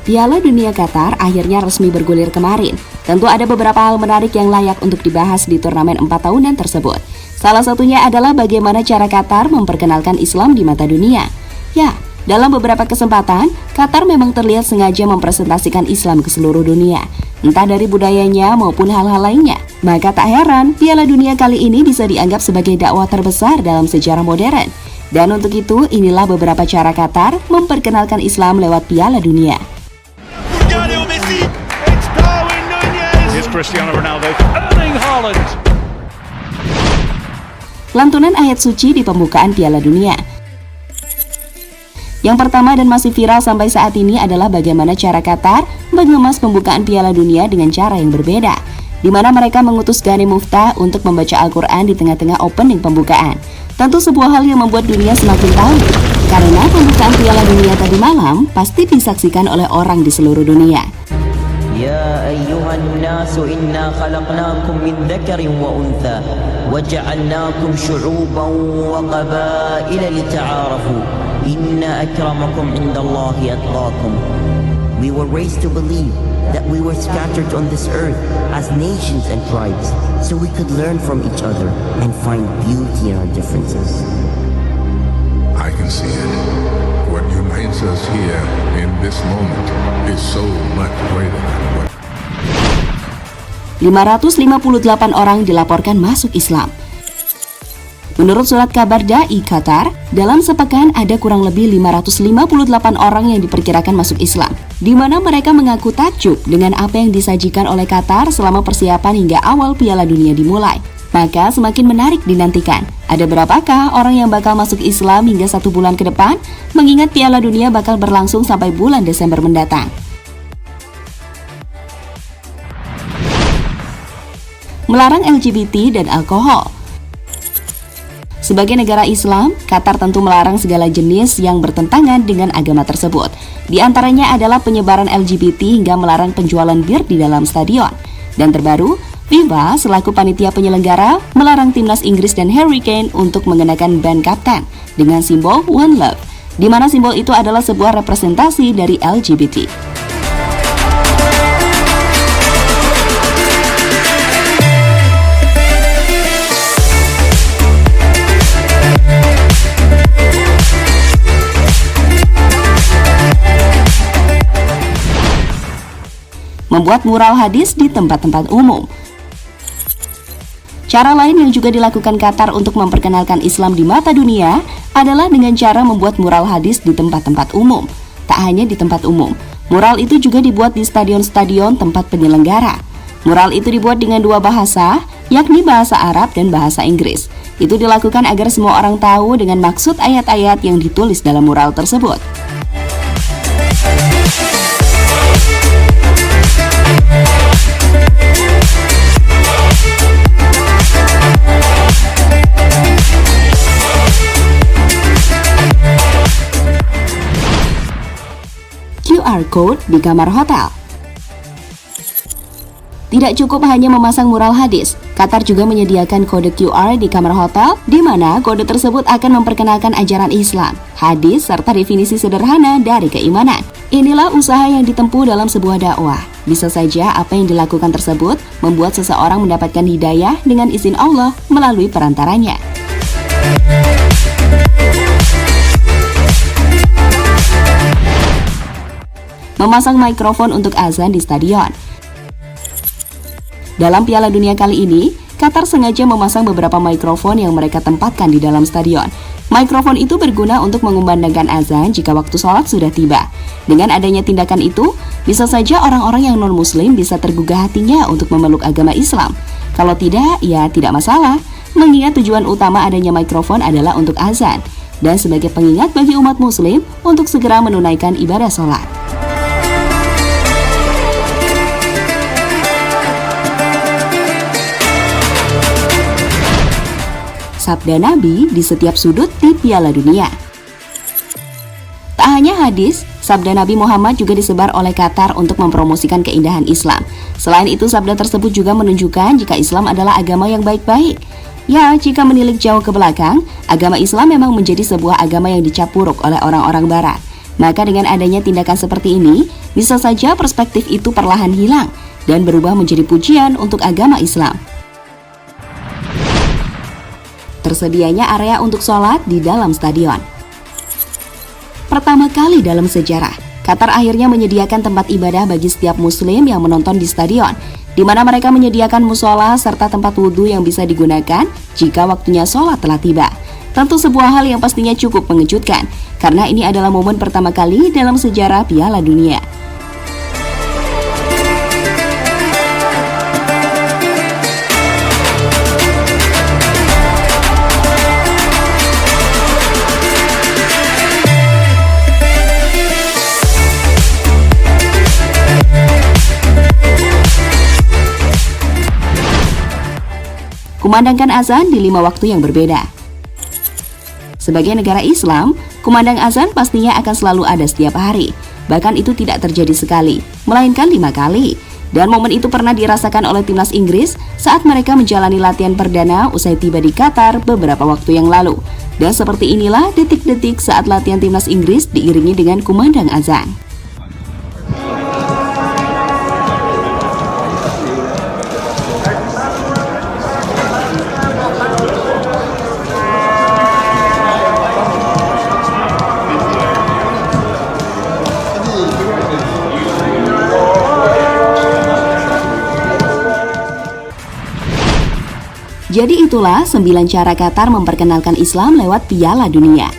Piala Dunia Qatar akhirnya resmi bergulir kemarin. Tentu ada beberapa hal menarik yang layak untuk dibahas di turnamen 4 tahunan tersebut. Salah satunya adalah bagaimana cara Qatar memperkenalkan Islam di mata dunia. Ya, dalam beberapa kesempatan, Qatar memang terlihat sengaja mempresentasikan Islam ke seluruh dunia, entah dari budayanya maupun hal-hal lainnya. Maka tak heran, Piala Dunia kali ini bisa dianggap sebagai dakwah terbesar dalam sejarah modern. Dan untuk itu, inilah beberapa cara Qatar memperkenalkan Islam lewat Piala Dunia. Cristiano Ronaldo, Erling Haaland. Lantunan ayat suci di pembukaan Piala Dunia. Yang pertama dan masih viral sampai saat ini adalah bagaimana cara Qatar mengemas pembukaan Piala Dunia dengan cara yang berbeda, di mana mereka mengutus Ghani Muftah untuk membaca Al-Quran di tengah-tengah opening pembukaan. Tentu sebuah hal yang membuat dunia semakin tahu, karena pembukaan Piala Dunia tadi malam pasti disaksikan oleh orang di seluruh dunia. يا أيها الناس إنا خلقناكم من ذكر وأنثى وجعلناكم شعوبا وقبائل لتعارفوا إن أكرمكم عند الله أتقاكم. We were raised to believe that we were scattered on this earth as nations and tribes, so we could learn from each other and find beauty in our differences. I can see it. What unites us here in this moment is so much greater than what 558 orang dilaporkan masuk Islam. Menurut surat kabar Dai Qatar, dalam sepekan ada kurang lebih 558 orang yang diperkirakan masuk Islam, di mana mereka mengaku takjub dengan apa yang disajikan oleh Qatar selama persiapan hingga awal Piala Dunia dimulai. Maka semakin menarik dinantikan. Ada berapakah orang yang bakal masuk Islam hingga 1 bulan ke depan? Mengingat Piala Dunia bakal berlangsung sampai bulan Desember mendatang. Melarang LGBT dan alkohol. Sebagai negara Islam, Qatar tentu melarang segala jenis yang bertentangan dengan agama tersebut. Di antaranya adalah penyebaran LGBT hingga melarang penjualan bir di dalam stadion. Dan terbaru, FIFA selaku panitia penyelenggara melarang timnas Inggris dan Harry Kane untuk mengenakan band kapten dengan simbol One Love, di mana simbol itu adalah sebuah representasi dari LGBT. Membuat mural hadis di tempat-tempat umum. Cara lain yang juga dilakukan Qatar untuk memperkenalkan Islam di mata dunia adalah dengan cara membuat mural hadis di tempat-tempat umum. Tak hanya di tempat umum, mural itu juga dibuat di stadion-stadion tempat penyelenggara. Mural itu dibuat dengan 2 bahasa, yakni bahasa Arab dan bahasa Inggris. Itu dilakukan agar semua orang tahu dengan maksud ayat-ayat yang ditulis dalam mural tersebut. QR Code di kamar hotel. Tidak cukup hanya memasang mural hadis, Qatar juga menyediakan kode QR di kamar hotel, di mana kode tersebut akan memperkenalkan ajaran Islam, hadis, serta definisi sederhana dari keimanan. Inilah usaha yang ditempuh dalam sebuah dakwah. Bisa saja apa yang dilakukan tersebut membuat seseorang mendapatkan hidayah dengan izin Allah melalui perantaranya. Memasang mikrofon untuk azan di stadion. Dalam Piala Dunia kali ini, Qatar sengaja memasang beberapa mikrofon yang mereka tempatkan di dalam stadion. Mikrofon itu berguna untuk mengumandangkan azan jika waktu sholat sudah tiba. Dengan adanya tindakan itu, bisa saja orang-orang yang non-muslim bisa tergugah hatinya untuk memeluk agama Islam. Kalau tidak, ya tidak masalah, mengingat tujuan utama adanya mikrofon adalah untuk azan, dan sebagai pengingat bagi umat muslim untuk segera menunaikan ibadah sholat. Sabda Nabi di setiap sudut di Piala Dunia. Tak hanya hadis, sabda Nabi Muhammad juga disebar oleh Qatar untuk mempromosikan keindahan Islam. Selain itu, sabda tersebut juga menunjukkan jika Islam adalah agama yang baik-baik. Ya, jika menilik jauh ke belakang, agama Islam memang menjadi sebuah agama yang dicap buruk oleh orang-orang Barat. Maka dengan adanya tindakan seperti ini, bisa saja perspektif itu perlahan hilang dan berubah menjadi pujian untuk agama Islam. Tersedianya area untuk sholat di dalam stadion. Pertama kali dalam sejarah, Qatar akhirnya menyediakan tempat ibadah bagi setiap muslim yang menonton di stadion, di mana mereka menyediakan musola serta tempat wudhu yang bisa digunakan jika waktunya sholat telah tiba. Tentu sebuah hal yang pastinya cukup mengejutkan, karena ini adalah momen pertama kali dalam sejarah Piala Dunia. Kumandangkan azan di 5 waktu yang berbeda. Sebagai negara Islam, kumandang azan pastinya akan selalu ada setiap hari. Bahkan itu tidak terjadi sekali, melainkan 5 kali. Dan momen itu pernah dirasakan oleh timnas Inggris saat mereka menjalani latihan perdana usai tiba di Qatar beberapa waktu yang lalu. Dan seperti inilah detik-detik saat latihan timnas Inggris diiringi dengan kumandang azan. Jadi itulah 9 cara Qatar memperkenalkan Islam lewat Piala Dunia.